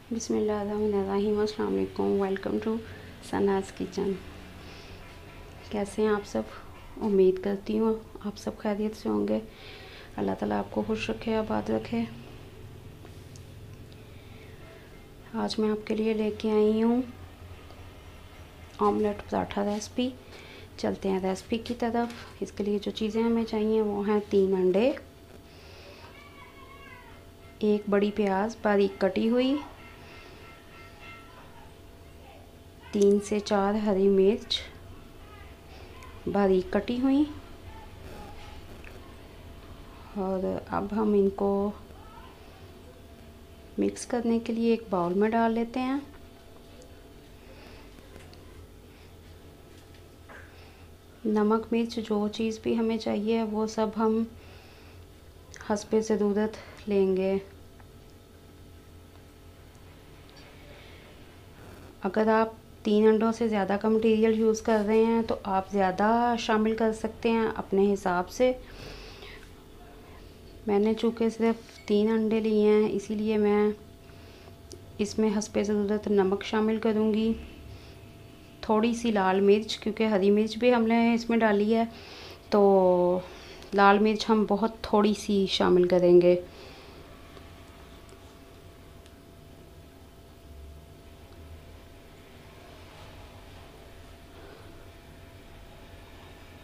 बिस्मिल्लाहिर्रहमानिर्रहीम। अस्सलाम वालेकुम। Welcome to Sana's kitchen. कैसे हैं आप सब? उम्मीद करती हूँ आप सब खैरियत से होंगे। अल्लाह ताला आपको खुश रखे, आबाद रखे। आज मैं आपके लिए लेके आई हूँ ऑमलेट पराठा रेसिपी। चलते हैं रेसिपी की तरफ। इसके लिए जो चीज़ें हमें चाहिए वो हैं 3 अंडे, 1 बड़ी प्याज बारीक कटी हुई, 3 से 4 हरी मिर्च बारीक कटी हुई। और अब हम इनको मिक्स करने के लिए एक बाउल में डाल लेते हैं। नमक मिर्च जो चीज़ भी हमें चाहिए वो सब हम हस्बे ज़रूरत लेंगे। अगर आप 3 अंडों से ज़्यादा का मटेरियल यूज़ कर रहे हैं तो आप ज़्यादा शामिल कर सकते हैं अपने हिसाब से। मैंने चूँकि सिर्फ 3 अंडे लिए हैं इसीलिए मैं इसमें हस्बे ज़रूरत नमक शामिल करूँगी, थोड़ी सी लाल मिर्च, क्योंकि हरी मिर्च भी हमने इसमें डाली है तो लाल मिर्च हम बहुत थोड़ी सी शामिल करेंगे।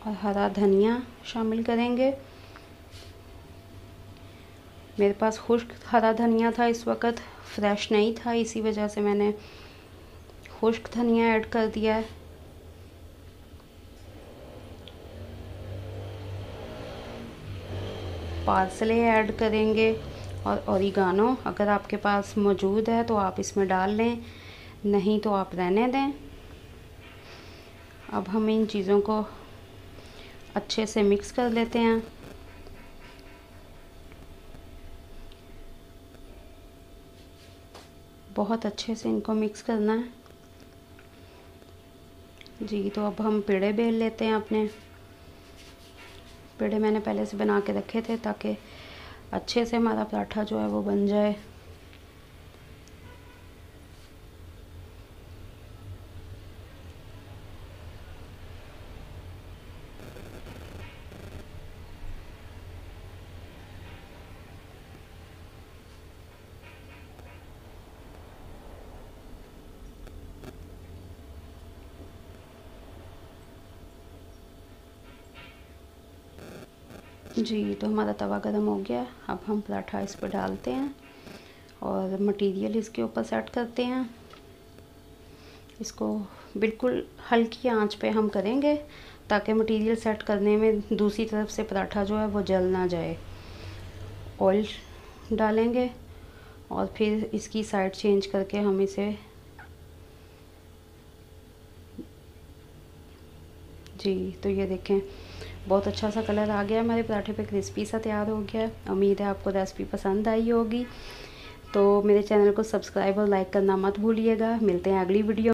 और हरा धनिया शामिल करेंगे। मेरे पास खुश्क हरा धनिया था, इस वक्त फ्रेश नहीं था, इसी वजह से मैंने खुश्क धनिया ऐड कर दिया है। पार्सले ऐड करेंगे और ओरिगानो अगर आपके पास मौजूद है तो आप इसमें डाल लें, नहीं तो आप रहने दें। अब हम इन चीज़ों को अच्छे से मिक्स कर लेते हैं। बहुत अच्छे से इनको मिक्स करना है जी। तो अब हम पेड़े बेल लेते हैं अपने। पेड़े मैंने पहले से बना के रखे थे ताकि अच्छे से हमारा पराठा जो है वो बन जाए। जी तो हमारा तवा गर्म हो गया। अब हम पराठा इस पर डालते हैं और मटेरियल इसके ऊपर सेट करते हैं। इसको बिल्कुल हल्की आंच पे हम करेंगे ताकि मटेरियल सेट करने में दूसरी तरफ से पराठा जो है वो जल ना जाए। ऑयल डालेंगे और फिर इसकी साइड चेंज करके हम इसे जी तो ये देखें बहुत अच्छा सा कलर आ गया हमारे पराठे पे, क्रिस्पी सा तैयार हो गया। उम्मीद है आपको रेसिपी पसंद आई होगी। तो मेरे चैनल को सब्सक्राइब और लाइक करना मत भूलिएगा। मिलते हैं अगली वीडियो।